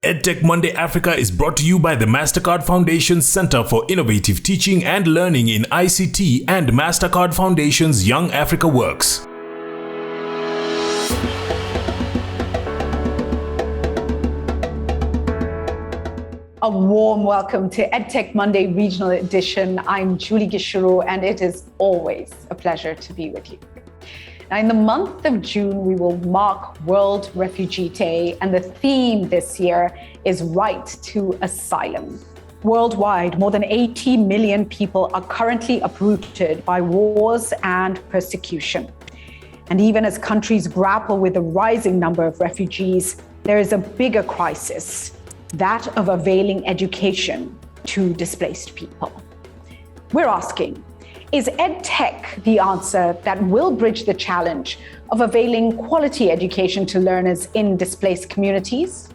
Edtech Monday Africa is brought to you by the MasterCard Foundation's Center for Innovative Teaching and Learning in ICT and MasterCard Foundation's Young Africa Works. A warm welcome to Edtech Monday Regional Edition. I'm Julie Gishuru, and it is always a pleasure to be with you. Now, in the month of June, we will mark World Refugee Day, and the theme this year is Right to Asylum. Worldwide, more than 80 million people are currently uprooted by wars and persecution. And even as countries grapple with the rising number of refugees, there is a bigger crisis, that of availing education to displaced people. We're asking, is EdTech the answer that will bridge the challenge of availing quality education to learners in displaced communities?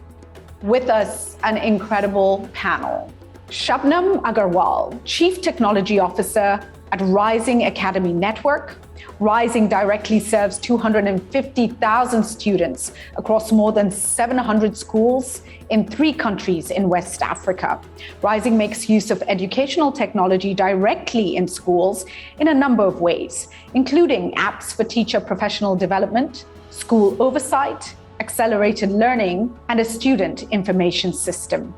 With us, an incredible panel. Shabnam Agarwal, Chief Technology Officer at Rising Academy Network. Rising directly serves 250,000 students across more than 700 schools in 3 countries in West Africa. Rising makes use of educational technology directly in schools in a number of ways, including apps for teacher professional development, school oversight, accelerated learning, and a student information system.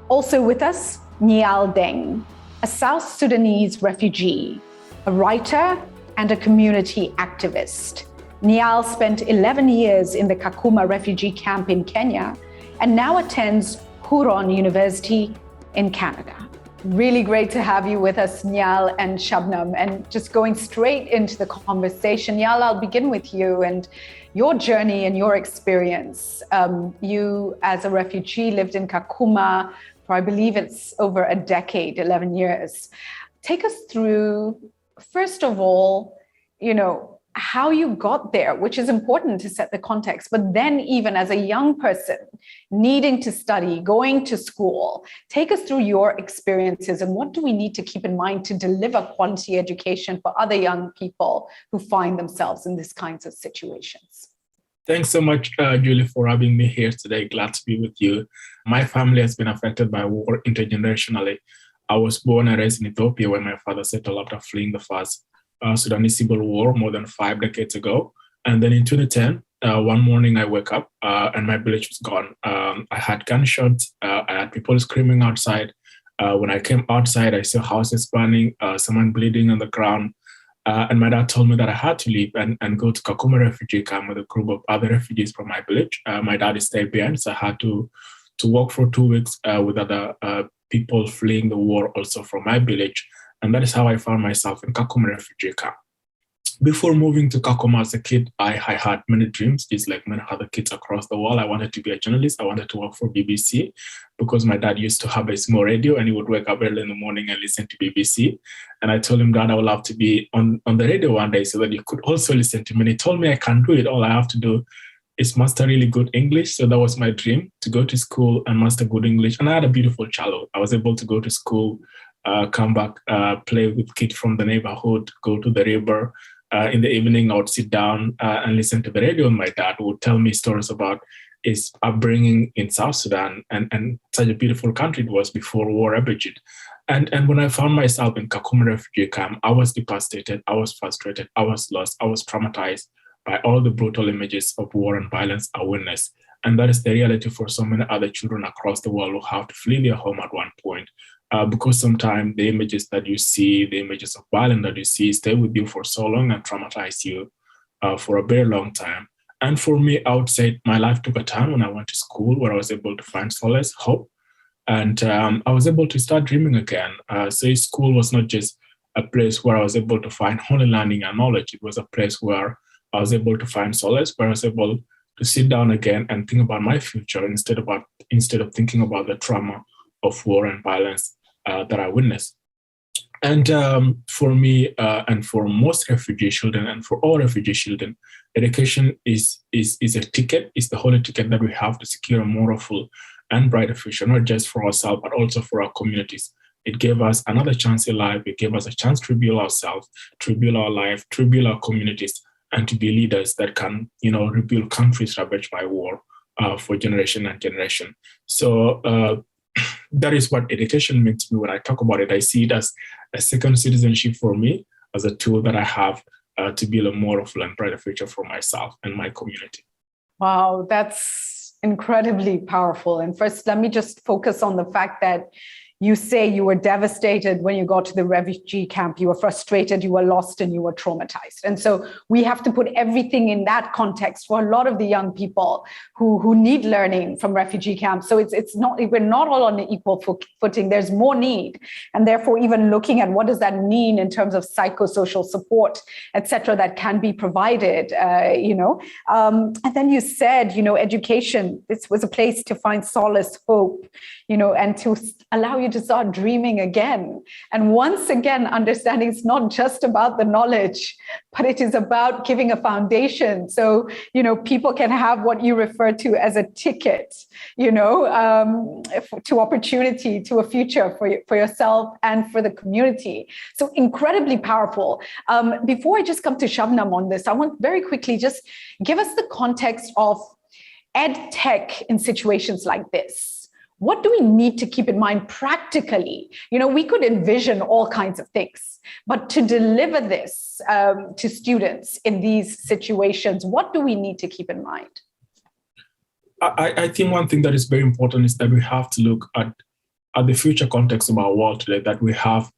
Also with us, Niall Deng, a South Sudanese refugee, a writer, and a community activist. Niall spent 11 years in the Kakuma refugee camp in Kenya and now attends Huron University in Canada. Really great to have you with us, Niall and Shabnam. And just going straight into the conversation, Niall, I'll begin with you and your journey and your experience. You, as a refugee, lived in Kakuma for, I believe it's over a decade, 11 years. Take us through, first of all, how you got there, which is important to set the context, but then even as a young person needing to study, going to school, take us through your experiences and what do we need to keep in mind to deliver quality education for other young people who find themselves in these kinds of situations. Thanks so much, Julie, for having me here today. Glad to be with you. My family has been affected by war intergenerationally. I was born and raised in Ethiopia, where my father settled after fleeing the first Sudanese civil war more than 5 decades ago. And then in 2010, one morning I woke up and my village was gone. I had gunshots, I had people screaming outside. When I came outside, I saw houses burning, someone bleeding on the ground. And my dad told me that I had to leave and go to Kakuma refugee camp with a group of other refugees from my village. My dad stayed behind, so I had to work for 2 weeks with other people fleeing the war also from my village. And that is how I found myself in Kakuma refugee camp. Before moving to Kakuma as a kid, I had many dreams, just like many other kids across the world. I wanted to be a journalist. I wanted to work for BBC because my dad used to have a small radio and he would wake up early in the morning and listen to BBC. And I told him, Dad, I would love to be on the radio one day so that you could also listen to me. And he told me I can do it. All I have to do is master really good English. So that was my dream, to go to school and master good English. And I had a beautiful childhood. I was able to go to school, come back, play with kids from the neighborhood, go to the river. In the evening, I would sit down and listen to the radio, and my dad would tell me stories about his upbringing in South Sudan and such a beautiful country it was before war emerged. And when I found myself in Kakuma refugee camp, I was devastated, I was frustrated, I was lost, I was traumatized by all the brutal images of war and violence I witnessed. And that is the reality for so many other children across the world who have to flee their home at one point. Because sometimes the images that you see, the images of violence that you see stay with you for so long and traumatize you for a very long time. And for me, I would say my life took a turn when I went to school where I was able to find solace, hope, and I was able to start dreaming again. So school was not just a place where I was able to find only learning and knowledge. It was a place where I was able to find solace, where I was able to sit down again and think about my future instead of thinking about the trauma of war and violence that I witnessed. And for me and for most refugee children and for all refugee children, education is a ticket, is the holy ticket that we have to secure a more full and brighter future, not just for ourselves, but also for our communities. It gave us another chance in life. It gave us a chance to rebuild ourselves, to rebuild our life, to rebuild our communities, and to be leaders that can, rebuild countries ravaged by war for generation and generation. So that is what education means to me when I talk about it. I see it as a second citizenship for me, as a tool that I have to build a more affluent, brighter future for myself and my community. Wow, that's incredibly powerful. And first, let me just focus on the fact that you say you were devastated when you got to the refugee camp. You were frustrated, you were lost, and you were traumatized. And so we have to put everything in that context for a lot of the young people who need learning from refugee camps. So it's not, we're not all on an equal footing. There's more need. And therefore, even looking at what does that mean in terms of psychosocial support, et cetera, that can be provided, and then you said, education, this was a place to find solace, hope, and to allow you to start dreaming again. And once again, understanding it's not just about the knowledge, but it is about giving a foundation. So, people can have what you refer to as a ticket, to opportunity, to a future for yourself and for the community. So incredibly powerful. Before I just come to Shabnam on this, I want very quickly just give us the context of Edtech in situations like this. What do we need to keep in mind practically? We could envision all kinds of things, but to deliver this to students in these situations, what do we need to keep in mind? I think one thing that is very important is that we have to look at the future context of our world today, that we have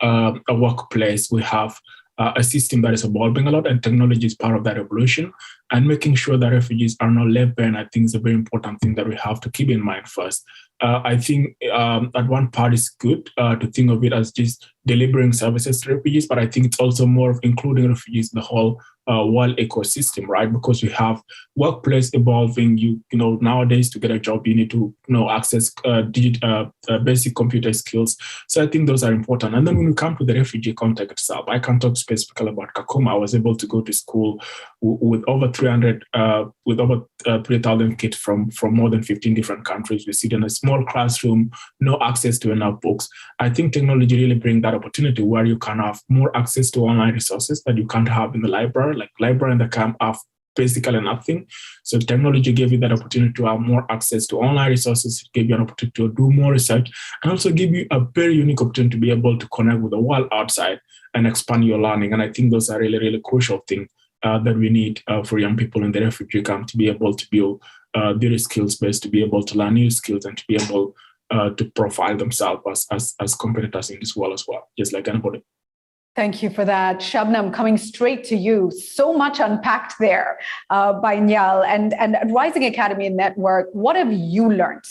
a workplace, we have a system that is evolving a lot, and technology is part of that evolution. And making sure that refugees are not left behind, I think, is a very important thing that we have to keep in mind first. I think that one part is good to think of it as just delivering services to refugees, but I think it's also more of including refugees in the whole world ecosystem, right? Because we have workplace evolving. Nowadays to get a job, you need to access basic computer skills. So I think those are important. And then when we come to the refugee context itself, I can talk specifically about Kakuma. I was able to go to school with over 3,000 kids from more than 15 different countries. We sit in a small classroom, no access to enough books. I think technology really brings that opportunity where you can have more access to online resources that you can't have in the library. Like library in the camp have basically nothing. So technology gave you that opportunity to have more access to online resources, it gave you an opportunity to do more research, and also give you a very unique opportunity to be able to connect with the world outside and expand your learning. And I think those are really, really crucial things that we need for young people in the refugee camp to be able to build their skills base, to be able to learn new skills, and to be able to profile themselves as competitors in this world as well, just like anybody. Thank you for that. Shabnam, coming straight to you. So much unpacked there by Nyal. And at Rising Academy Network, what have you learned?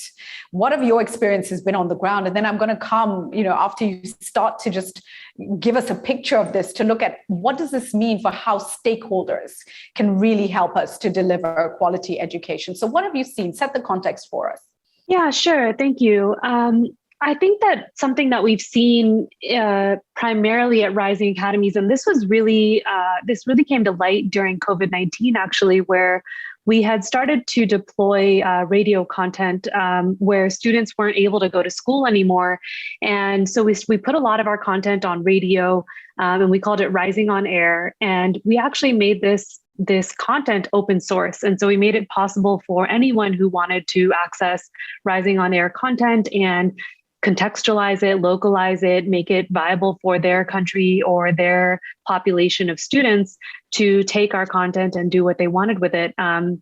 What have your experiences been on the ground? And then I'm going to come, after you start to just give us a picture of this, to look at what does this mean for how stakeholders can really help us to deliver quality education. So what have you seen? Set the context for us. Yeah, sure. Thank you. I think that something that we've seen primarily at Rising Academies, and this really came to light during COVID-19, actually, where we had started to deploy radio content where students weren't able to go to school anymore. And so we put a lot of our content on radio, and we called it Rising on Air. And we actually made this content open source. And so we made it possible for anyone who wanted to access Rising on Air content and contextualize it, localize it, make it viable for their country or their population of students to take our content and do what they wanted with it. And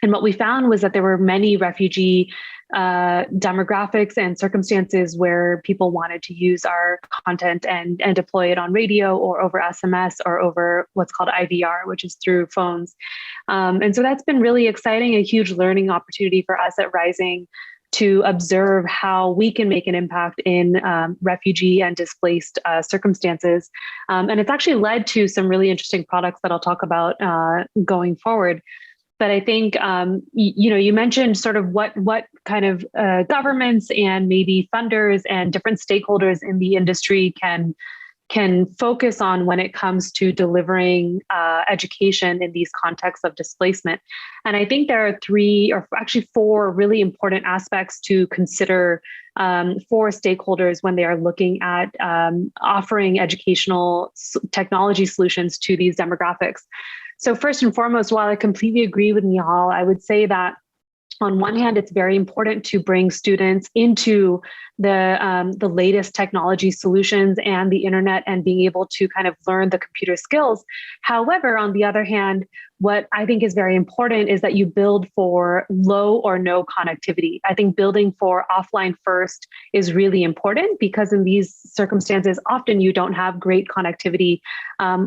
what we found was that there were many refugee demographics and circumstances where people wanted to use our content and deploy it on radio or over SMS or over what's called IVR, which is through phones. And so that's been really exciting, a huge learning opportunity for us at Rising to observe how we can make an impact in refugee and displaced circumstances. And it's actually led to some really interesting products that I'll talk about going forward. But I think, you mentioned sort of what kind of governments and maybe funders and different stakeholders in the industry can focus on when it comes to delivering education in these contexts of displacement. And I think there are 3 or actually 4 really important aspects to consider for stakeholders when they are looking at offering educational technology solutions to these demographics. So first and foremost, while I completely agree with Nihal, I would say that On one hand, it's very important to bring students into the latest technology solutions and the internet and being able to kind of learn the computer skills. However, on the other hand, what I think is very important is that you build for low or no connectivity. I think building for offline first is really important because in these circumstances, often you don't have great connectivity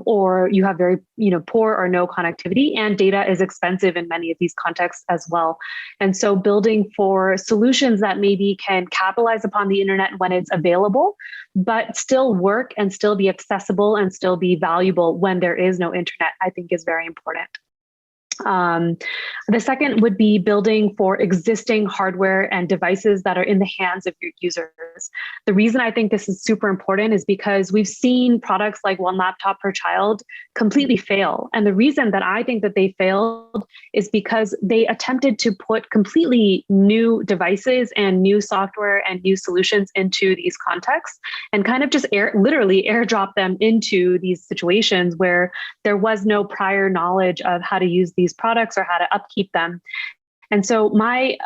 or you have very poor or no connectivity, and data is expensive in many of these contexts as well. And so building for solutions that maybe can capitalize upon the internet when it's available, but still work and still be accessible and still be valuable when there is no internet, I think is very important. The second would be building for existing hardware and devices that are in the hands of your users. The reason I think this is super important is because we've seen products like one laptop per child completely fail. And the reason that I think that they failed is because they attempted to put completely new devices and new software and new solutions into these contexts and kind of just literally airdrop them into these situations where there was no prior knowledge of how to use these products or how to upkeep them. And so my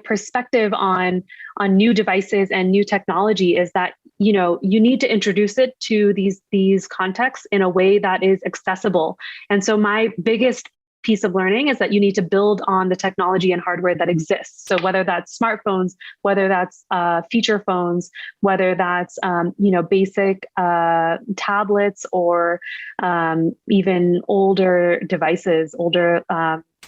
perspective on new devices and new technology is that you need to introduce it to these contexts in a way that is accessible. And so my biggest piece of learning is that you need to build on the technology and hardware that exists. So whether that's smartphones, whether that's feature phones, whether that's basic tablets or even older devices, older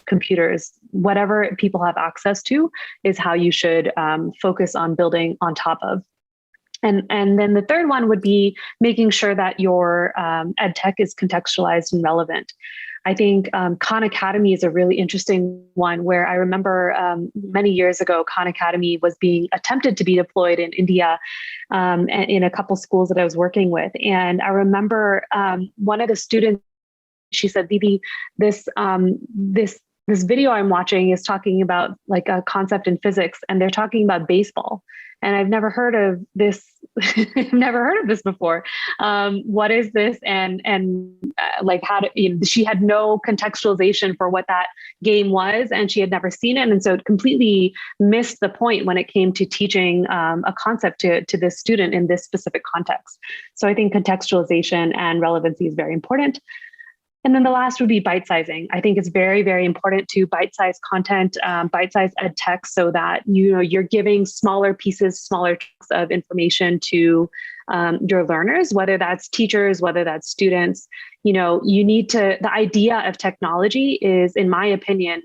computers, whatever people have access to is how you should focus on building on top of. And then the third one would be making sure that your edtech is contextualized and relevant. I think Khan Academy is a really interesting one where I remember many years ago, Khan Academy was being attempted to be deployed in India in a couple schools that I was working with. And I remember one of the students, she said, Didi, this video I'm watching is talking about like a concept in physics, and they're talking about baseball. And I've never heard of this. I've never heard of this before. What is this? And like how she had no contextualization for what that game was, and she had never seen it. And so it completely missed the point when it came to teaching a concept to this student in this specific context. So I think contextualization and relevancy is very important. And then the last would be bite sizing. I think it's very, very important to bite size content, bite size ed tech, so that you're giving smaller pieces, smaller chunks of information to your learners, whether that's teachers, whether that's students. The idea of technology is, in my opinion,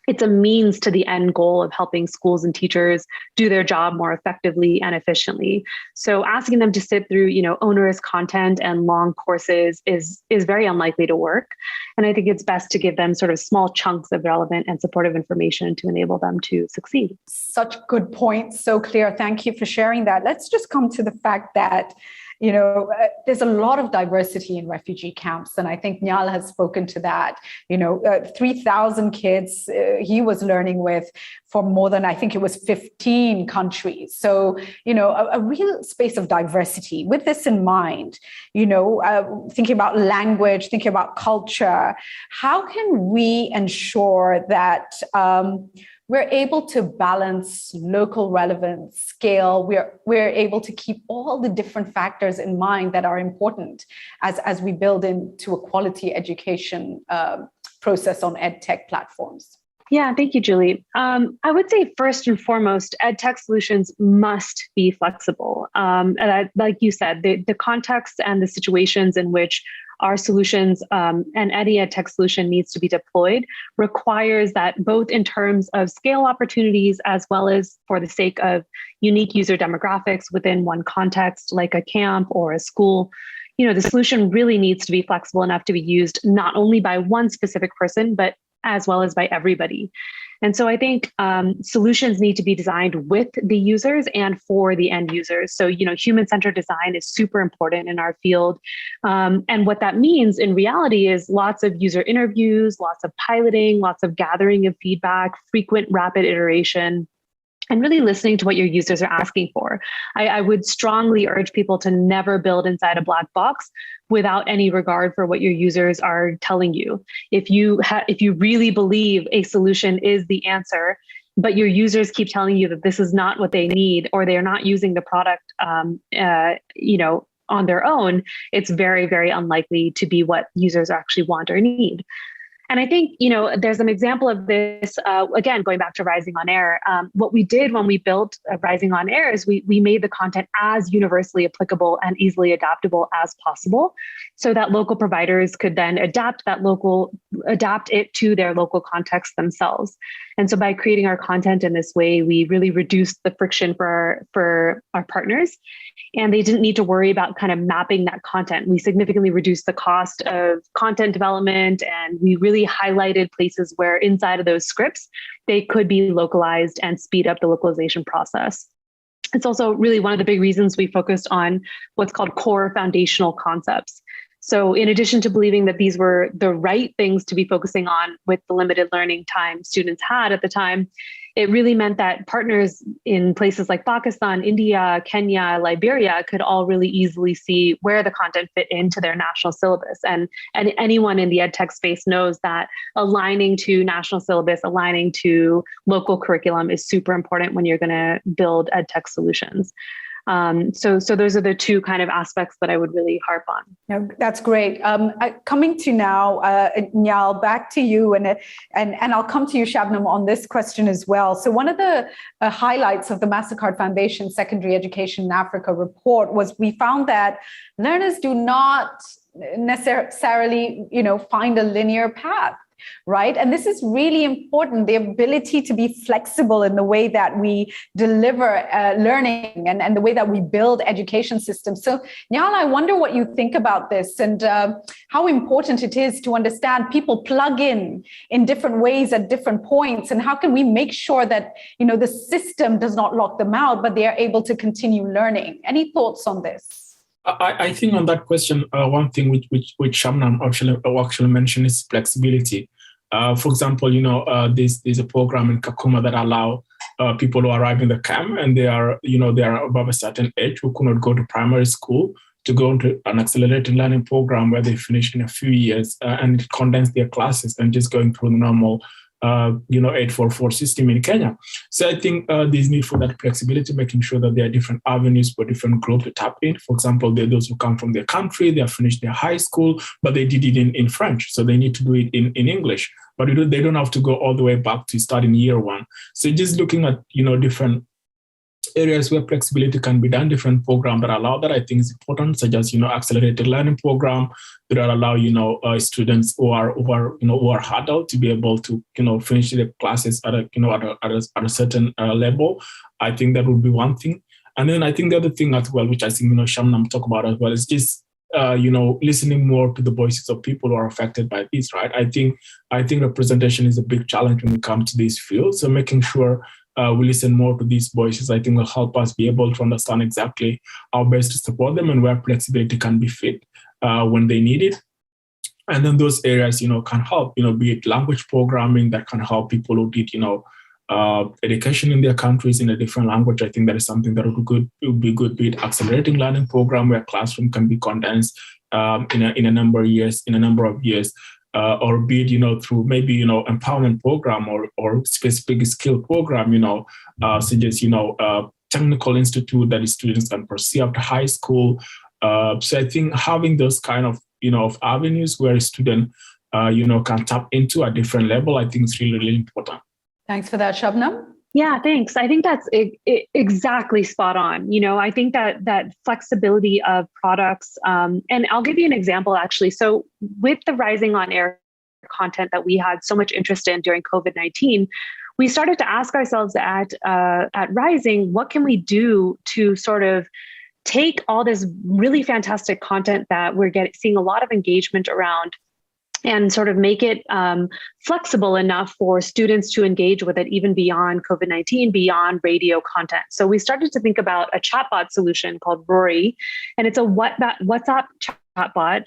it's a means to the end goal of helping schools and teachers do their job more effectively and efficiently. So asking them to sit through, onerous content and long courses is very unlikely to work. And I think it's best to give them sort of small chunks of relevant and supportive information to enable them to succeed. Such good points. So clear. Thank you for sharing that. Let's just come to the fact that there's a lot of diversity in refugee camps. And I think Nyal has spoken to that. 3,000 kids he was learning with from more than, I think it was 15 countries. So, a real space of diversity. With this in mind, thinking about language, thinking about culture, how can we ensure that we're able to balance local relevance, scale. We're able to keep all the different factors in mind that are important as we build into a quality education process on EdTech platforms? Yeah, thank you, Julie. I would say first and foremost, EdTech solutions must be flexible. And like you said, the context and the situations in which our solutions and any EdTech solution needs to be deployed requires that both in terms of scale opportunities as well as for the sake of unique user demographics within one context, like a camp or a school, the solution really needs to be flexible enough to be used not only by one specific person, but as well as by everybody. And so I think solutions need to be designed with the users and for the end users. So, human-centered design is super important in our field. And what that means in reality is lots of user interviews, lots of piloting, lots of gathering of feedback, frequent rapid iteration, and really listening to what your users are asking for. I would strongly urge people to never build inside a black box without any regard for what your users are telling you. If you really believe a solution is the answer, but your users keep telling you that this is not what they need, or they're not using the product, on their own, it's very, very unlikely to be what users actually want or need. And I think, there's an example of this, again, going back to Rising on Air. What we did when we built Rising on Air is we made the content as universally applicable and easily adaptable as possible, so that local providers could then adapt it to their local context themselves. And so by creating our content in this way, we really reduced the friction for our partners, and they didn't need to worry about kind of mapping that content. We significantly reduced the cost of content development, and we really highlighted places where inside of those scripts, they could be localized and speed up the localization process. It's also really one of the big reasons we focused on what's called core foundational concepts. So in addition to believing that these were the right things to be focusing on with the limited learning time students had at the time, it really meant that partners in places like Pakistan, India, Kenya, Liberia could all really easily see where the content fit into their national syllabus. And anyone in the EdTech space knows that aligning to national syllabus, aligning to local curriculum is super important when you're going to build EdTech solutions. So those are the two kind of aspects that I would really harp on. No, that's great. Coming to now, Nyal, back to you, and I'll come to you, Shabnam, on this question as well. So one of the highlights of the MasterCard Foundation Secondary Education in Africa report was we found that learners do not necessarily, find a linear path. Right. And this is really important, the ability to be flexible in the way that we deliver learning and the way that we build education systems. So, Nyal, I wonder what you think about this, and how important it is to understand people plug in different ways at different points. And how can we make sure that, the system does not lock them out, but they are able to continue learning? Any thoughts on this? I think on that question, one thing which Shabnam actually mentioned is flexibility. For example, there's a program in Kakuma that allow people who arrive in the camp and they are above a certain age who could not go to primary school to go into an accelerated learning program where they finish in a few years and condense their classes and just going through the normal 844 system in Kenya. So I think there's need for that flexibility, making sure that there are different avenues for different groups to tap in. For example, there are those who come from their country, they have finished their high school, but they did it in French. So they need to do it in English, but they don't have to go all the way back to start in year one. So just looking at, different areas where flexibility can be done, different programs that allow that, I think is important, such as, accelerated learning program that allow, students who are hurdled to be able to, finish their classes at a certain level. I think that would be one thing. And then I think the other thing as well, which I think, Shabnam talked about as well, is just, listening more to the voices of people who are affected by this, right? I think representation is a big challenge when it comes to this field. So making sure we listen more to these voices, I think will help us be able to understand exactly how best to support them and where flexibility can be fit when they need it. And then those areas, can help, be it language programming that can help people who did, education in their countries in a different language. I think that is something that would be good, be it accelerating learning program where classroom can be condensed in a number of years. Or be it, through maybe, empowerment program or specific skill program, such as, technical institute that students can pursue after high school. So I think having those kind of, of avenues where a student, can tap into a different level, I think is really, really important. Thanks for that, Shabnam. Yeah, thanks. I think that's exactly spot on. I think that flexibility of products, and I'll give you an example actually. So with the Rising on Air content that we had so much interest in during COVID-19, we started to ask ourselves at Rising, what can we do to sort of take all this really fantastic content that we're seeing a lot of engagement around and sort of make it flexible enough for students to engage with it even beyond COVID-19, beyond radio content. So we started to think about a chatbot solution called Rory, and it's a WhatsApp chatbot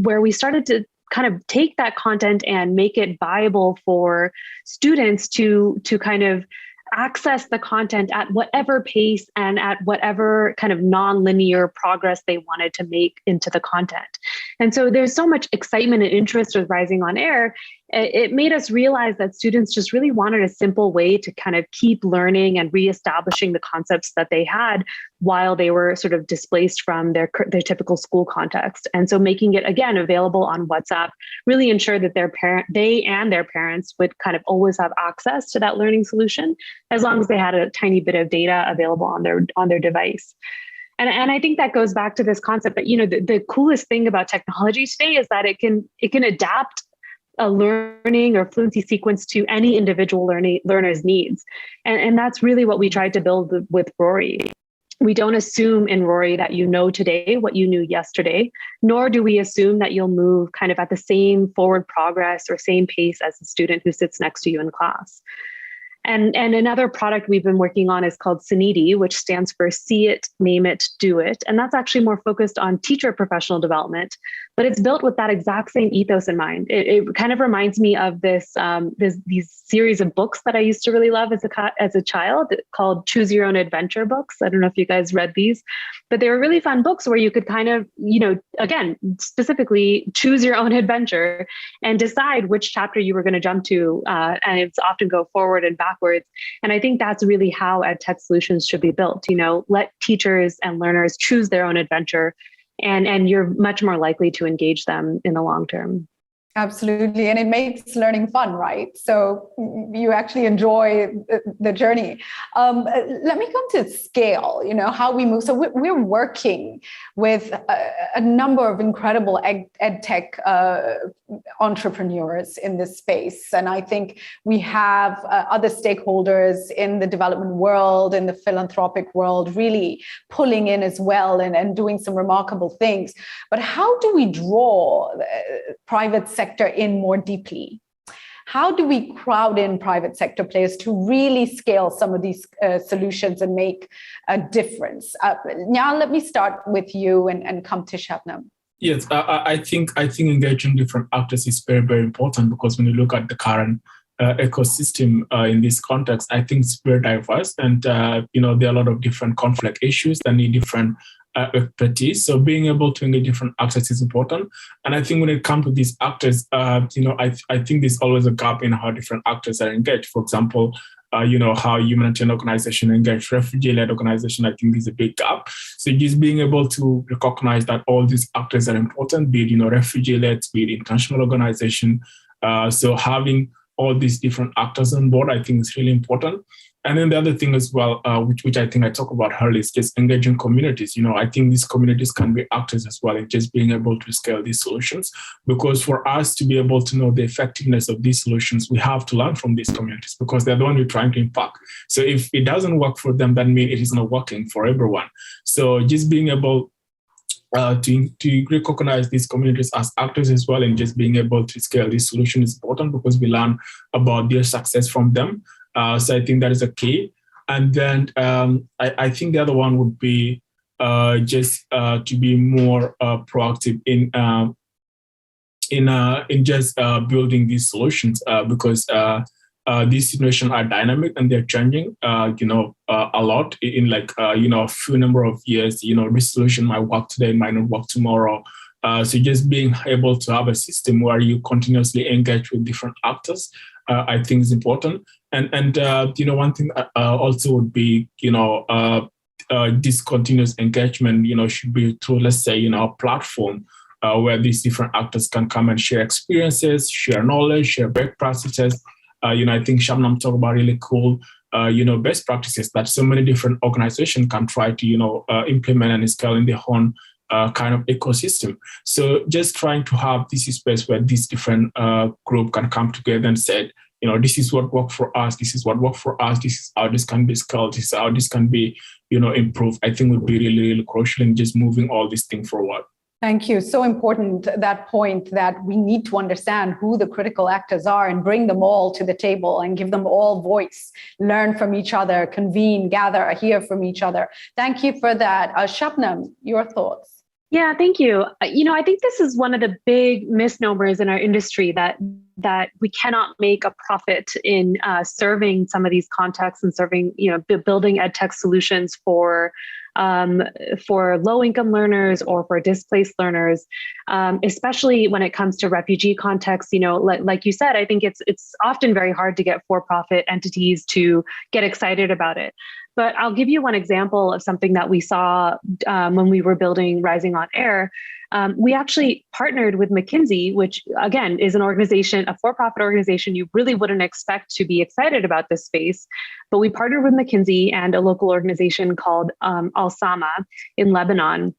where we started to kind of take that content and make it viable for students to kind of access the content at whatever pace and at whatever kind of non-linear progress they wanted to make into the content. And so there's so much excitement and interest with Rising on Air. It made us realize that students just really wanted a simple way to kind of keep learning and reestablishing the concepts that they had while they were sort of displaced from their typical school context. And so making it, again, available on WhatsApp really ensured that they and their parents would kind of always have access to that learning solution, as long as they had a tiny bit of data available on their device. And I think that goes back to this concept that, the coolest thing about technology today is that it can adapt a learning or fluency sequence to any individual learner's needs. And that's really what we tried to build with Rory. We don't assume in Rory that you know today what you knew yesterday, nor do we assume that you'll move kind of at the same forward progress or same pace as the student who sits next to you in class. And another product we've been working on is called Saniti, which stands for See It, Name It, Do It. And that's actually more focused on teacher professional development, but it's built with that exact same ethos in mind. It kind of reminds me of these series of books that I used to really love as a child called Choose Your Own Adventure books. I don't know if you guys read these, but they were really fun books where you could kind of, again, specifically choose your own adventure and decide which chapter you were going to jump to. And it's often go forward and backwards. And I think that's really how EdTech solutions should be built. Let teachers and learners choose their own adventure, and you're much more likely to engage them in the long term. Absolutely. And it makes learning fun, right? So you actually enjoy the journey. Let me come to scale, how we move. So we're working with a number of incredible EdTech entrepreneurs in this space. And I think we have other stakeholders in the development world, in the philanthropic world, really pulling in as well and doing some remarkable things. But how do we draw private sector in more deeply? How do we crowd in private sector players to really scale some of these solutions and make a difference? Now, let me start with you and come to Shabnam. Yes, I think engaging different actors is very, very important, because when you look at the current ecosystem in this context, I think it's very diverse, and there are a lot of different conflict issues that need different expertise. So being able to engage different actors is important. And I think when it comes to these actors, I think there's always a gap in how different actors are engaged. For example, how humanitarian organization engage refugee-led organization, I think there's a big gap. So just being able to recognize that all these actors are important, be it, refugee-led, be it international organization. So having all these different actors on board, I think is really important. And then the other thing as well, which I think I talk about earlier, is just engaging communities. I think these communities can be actors as well in just being able to scale these solutions. Because for us to be able to know the effectiveness of these solutions, we have to learn from these communities, because they're the one we're trying to impact. So if it doesn't work for them, that means it is not working for everyone. So just being able to recognize these communities as actors as well, and just being able to scale these solutions is important, because we learn about their success from them. So I think that is a key. And then I think the other one would be just to be more proactive in just building these solutions, because these situations are dynamic and they're changing, a lot in a few number of years. This solution might work today, might not work tomorrow. So just being able to have a system where you continuously engage with different actors, I think is important. And one thing also would be, this continuous engagement, should be through, let's say, a platform where these different actors can come and share experiences, share knowledge, share best practices. I think Shabnam talked about really cool, best practices that so many different organizations can try to, implement and scale in their own kind of ecosystem. So just trying to have this space where these different group can come together and say, this is what worked for us, this is what worked for us, this is how this can be scaled, this is how this can be, improved, I think would be really, really crucial in just moving all these things forward. Thank you. So important, that point that we need to understand who the critical actors are and bring them all to the table and give them all voice, learn from each other, convene, gather, hear from each other. Thank you for that. Shabnam, your thoughts? Yeah, thank you. I think this is one of the big misnomers in our industry that we cannot make a profit in serving some of these contexts and serving, building edtech solutions for low-income learners or for displaced learners, especially when it comes to refugee contexts. Like you said, I think it's often very hard to get for-profit entities to get excited about it. But I'll give you one example of something that we saw when we were building Rising on Air. We actually partnered with McKinsey, which again is an organization, a for-profit organization you really wouldn't expect to be excited about this space. But we partnered with McKinsey and a local organization called Al-Sama in Lebanon.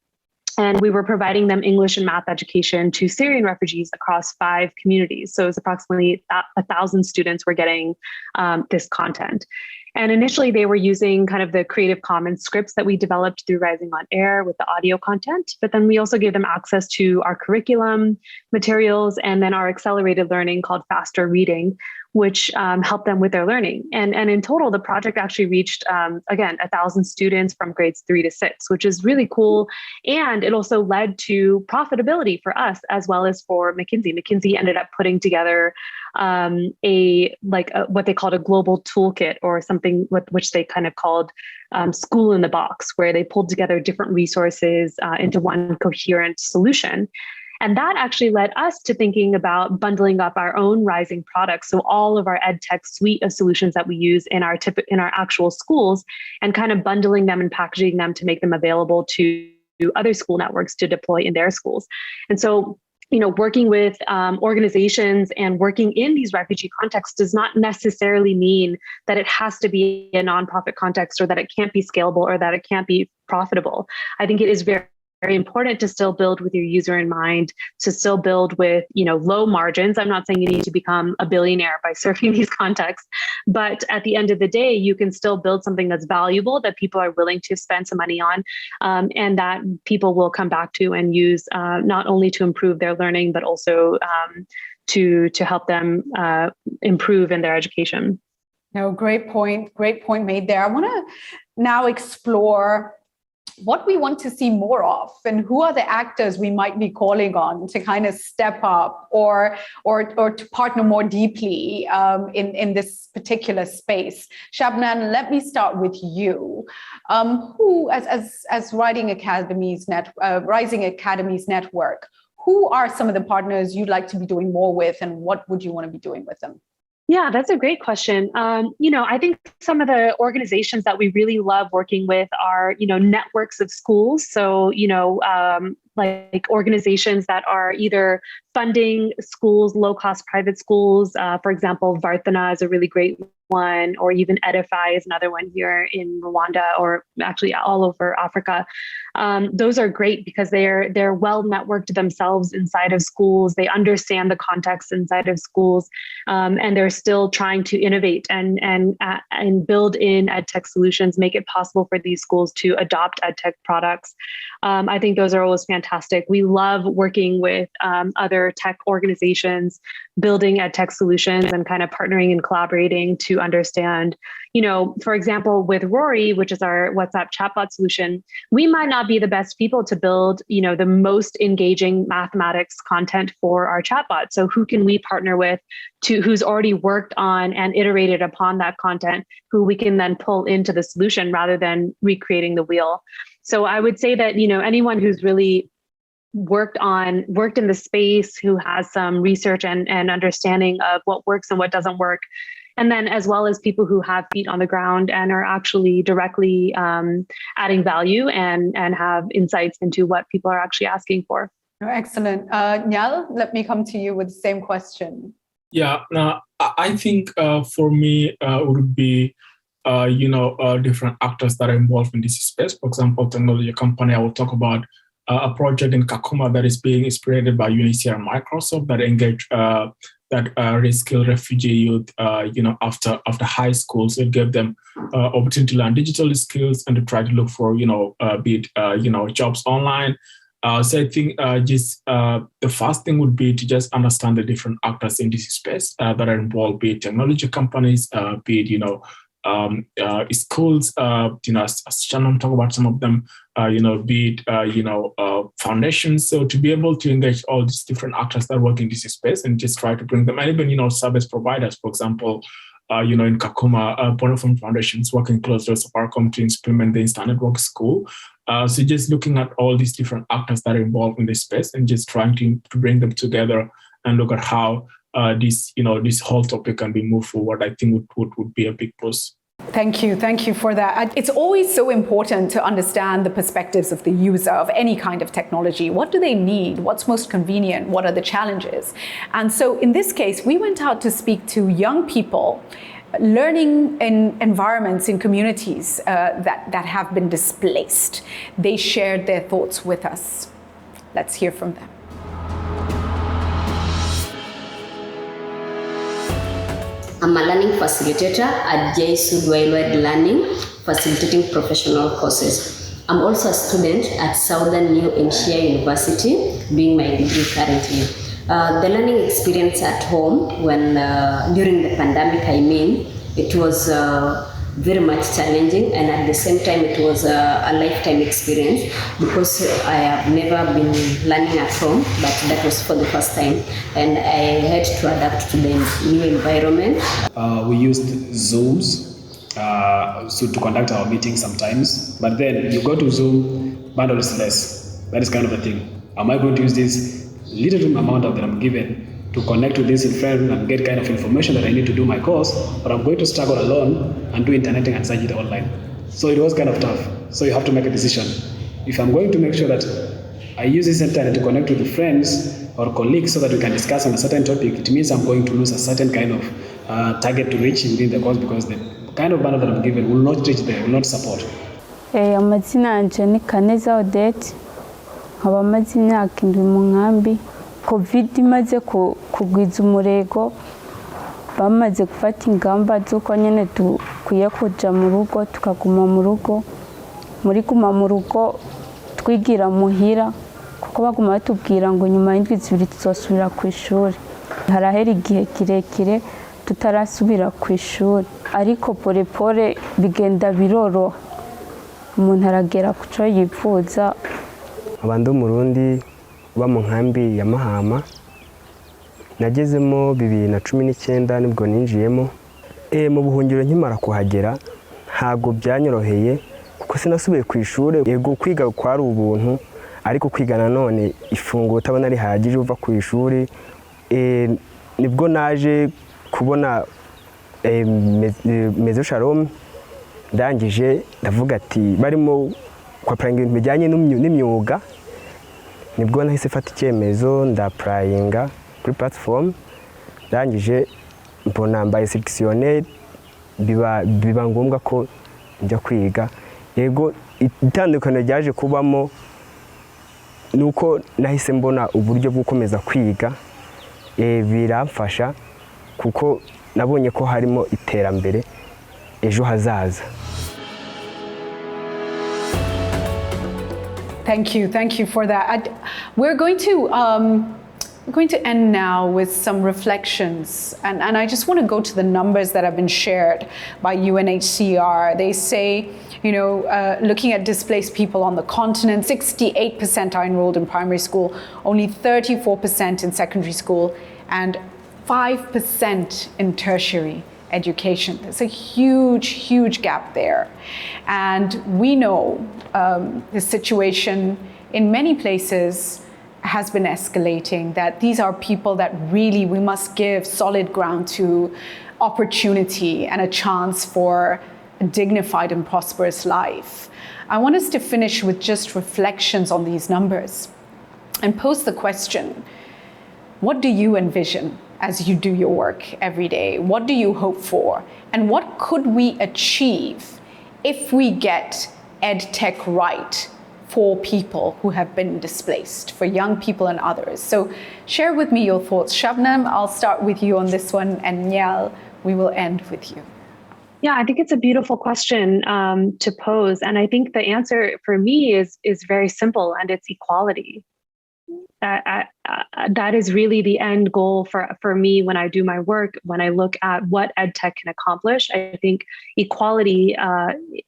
And we were providing them English and math education to Syrian refugees across 5 communities. So it was approximately 1,000 students were getting this content. And initially, they were using kind of the Creative Commons scripts that we developed through Rising on Air with the audio content. But then we also gave them access to our curriculum materials and then our accelerated learning called Faster Reading, which helped them with their learning. And in total, the project actually reached, again, 1,000 students from grades 3 to 6, which is really cool. And it also led to profitability for us as well as for McKinsey. McKinsey ended up putting together what they called a global toolkit, or something which they kind of called school in the box, where they pulled together different resources into one coherent solution. And that actually led us to thinking about bundling up our own Rising products. So all of our EdTech suite of solutions that we use in our actual schools, and kind of bundling them and packaging them to make them available to other school networks to deploy in their schools. And so, working with organizations and working in these refugee contexts does not necessarily mean that it has to be a nonprofit context, or that it can't be scalable, or that it can't be profitable. I think it is very important to still build with your user in mind, to still build with, low margins. I'm not saying you need to become a billionaire by serving these contexts, but at the end of the day, you can still build something that's valuable, that people are willing to spend some money on, and that people will come back to and use, not only to improve their learning, but also to help them improve in their education. No, great point made there. I want to now explore what we want to see more of, and who are the actors we might be calling on to kind of step up or to partner more deeply in this particular space. Shabnan, let me start with you. Who, as Rising Academies Network, who are some of the partners you'd like to be doing more with, and what would you want to be doing with them? Yeah, that's a great question. I think some of the organizations that we really love working with are, networks of schools. So, like organizations that are either funding schools, low-cost private schools. For example, Vartana is a really great one, or even Edify is another one here in Rwanda, or actually all over Africa. Those are great because they're well networked themselves inside of schools. They understand the context inside of schools, and they're still trying to innovate and build in EdTech solutions, make it possible for these schools to adopt EdTech products. I think those are always fantastic. We love working with other tech organizations, building EdTech solutions, and kind of partnering and collaborating to understand, for example, with Rory, which is our WhatsApp chatbot solution, we might not be the best people to build, the most engaging mathematics content for our chatbot. So who can we partner with who's already worked on and iterated upon that content, who we can then pull into the solution rather than recreating the wheel? So I would say that, anyone who's really worked in the space, who has some research and understanding of what works and what doesn't work, and then as well as people who have feet on the ground and are actually directly adding value and have insights into what people are actually asking for. Excellent. Nyal, let me come to you with the same question. Yeah, I think for me it would be different actors that are involved in this space. For example, technology company, I will talk about a project in Kakuma that is being inspired by UNHCR and Microsoft that engage reskill refugee youth, after high school. So it gave them opportunity to learn digital skills and to try to look for, jobs online. So I think the first thing would be to just understand the different actors in this space that are involved, be it technology companies, be it, schools, as Shannon talked about some of them, be it, foundations. So to be able to engage all these different actors that work in this space and just try to bring them, and even, service providers, for example, in Kakuma, Bonafont Foundation is working closely with Safaricom to implement the Instant Network School. So just looking at all these different actors that are involved in this space and just trying to bring them together and look at how this whole topic can be moved forward, I think would be a big plus. Thank you for that. It's always so important to understand the perspectives of the user of any kind of technology. What do they need? What's most convenient? What are the challenges? And so in this case, we went out to speak to young people learning in environments, in communities that have been displaced. They shared their thoughts with us. Let's hear from them. I'm a learning facilitator at JSUD Worldwide Learning, facilitating professional courses. I'm also a student at Southern New Hampshire University, doing my degree currently. The learning experience at home, when during the pandemic, it was very much challenging, and at the same time it was a lifetime experience because I have never been learning at home, but that was for the first time, and I had to adapt to the new environment. We used Zooms to conduct our meetings sometimes, but then you go to Zoom, bundle is less. That is kind of the thing. Am I going to use this little amount that I'm given to connect with this friend and get kind of information that I need to do my course, or I'm going to struggle alone and do interneting and search it online. So it was kind of tough. So you have to make a decision. If I'm going to make sure that I use this internet to connect with the friends or colleagues so that we can discuss on a certain topic, it means I'm going to lose a certain kind of target to reach within the course because the kind of bundle that I'm given will not reach there, will not support. Amazina yanje ni Kaneza Odette, nkaba maze imyaka 7 mu nkambi. Covid imaze kugwiza umurego, bamaze gufata ingamba z'uko nyene dukwiye kuja mu rugo, tukaguma mu rugo. Muri guma mu rugo twigira muhira, kuko baguma batubwira ngo nyuma y'indwi 2 tuzosubira ku ishuri. Harahera igihe kirekire tutarasubira ku ishuri, ariko porepore bigenda biroroha, umuntu aragera kuco yifuza. Abandi Umurundi uba mu nkambi ya Mahama, nagezemo 2019 nibwo ninjiyemo. Mu buhungiro nkimara kuhagera ntago byanyoroheye kuko sinasubiye ku ishuri. Yego kwiga kwari ubuntu, ariko kwiga nanone ifungo utabona ari hagije uva ku ishuri. Nibwo naje kubona Mezo Shalom, ndangije ndavuga ati barimo kwaprayinga ibintu bijyanye n'imyuga. Nibwo nahise fata icyemezo ndaprayinga kuri platform, ndangije mbona mbaye selectionné, biba ngombwa ko njya kwiga. Yego itandukano ryaje kubamo nuko nahise mbona uburyo bwo gukomeza kwiga, biramfasha kuko nabonye ko harimo iterambere ejo hazaza. Thank you for that. We're going to end now with some reflections, and I just want to go to the numbers that have been shared by UNHCR. They say, looking at displaced people on the continent, 68% are enrolled in primary school, only 34% in secondary school, and 5% in tertiary education. There's a huge gap there. And we know the situation in many places has been escalating, that these are people that really we must give solid ground to, opportunity and a chance for a dignified and prosperous life. I want us to finish with just reflections on these numbers and pose the question, what do you envision as you do your work every day? What do you hope for? And what could we achieve if we get Edtech right for people who have been displaced, for young people and others? So share with me your thoughts. Shabnam, I'll start with you on this one, and Nyal, we will end with you. Yeah, I think it's a beautiful question to pose. And I think the answer for me is very simple, and it's equality. that is really the end goal for me when I do my work. When I look at what EdTech can accomplish, I think equality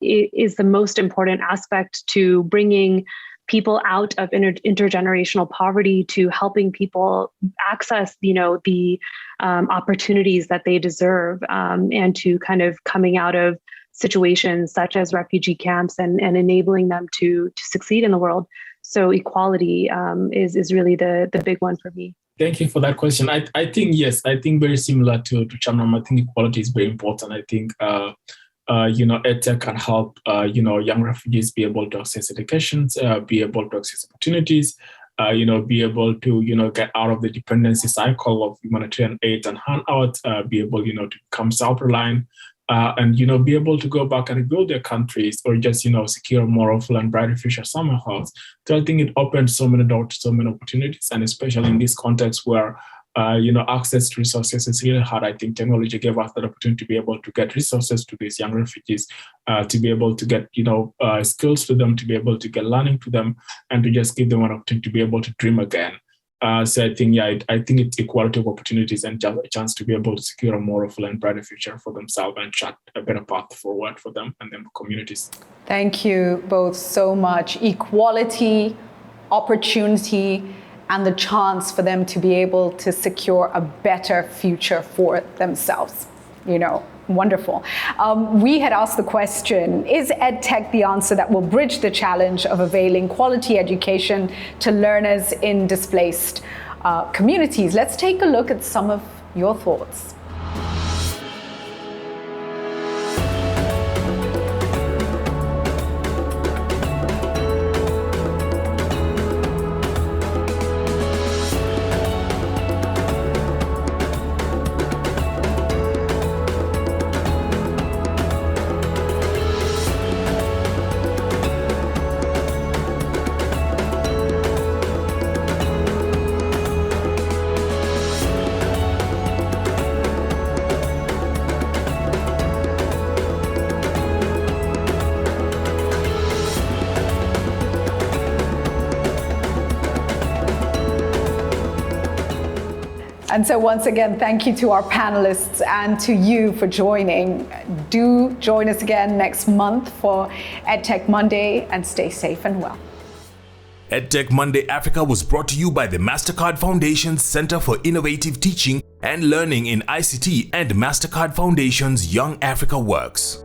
is the most important aspect to bringing people out of intergenerational poverty, to helping people access, the opportunities that they deserve, and to kind of coming out of situations such as refugee camps and enabling them to succeed in the world. So equality is really the big one for me. Thank you for that question. I think, yes, I think very similar to Chamnam. I think equality is very important. I think, EdTech can help, young refugees be able to access education, be able to access opportunities, be able to, get out of the dependency cycle of humanitarian aid and handouts, be able, to become self-reliant, and, be able to go back and rebuild their countries, or just, secure a more full and brighter future somewhere else. So I think it opens so many doors, so many opportunities, and especially in this context where, access to resources is really hard. I think technology gave us that opportunity to be able to get resources to these young refugees, to be able to get, skills to them, to be able to get learning to them, and to just give them an opportunity to be able to dream again. So I think, I think it's equality of opportunities and just a chance to be able to secure a more full and brighter future for themselves and chart a better path forward for them and their communities. Thank you both so much. Equality, opportunity, and the chance for them to be able to secure a better future for themselves. Wonderful. We had asked the question, is EdTech the answer that will bridge the challenge of availing quality education to learners in displaced communities? Let's take a look at some of your thoughts. And so once again, thank you to our panelists and to you for joining. Do join us again next month for EdTech Monday, and stay safe and well. EdTech Monday Africa was brought to you by the MasterCard Foundation's Center for Innovative Teaching and Learning in ICT and MasterCard Foundation's Young Africa Works.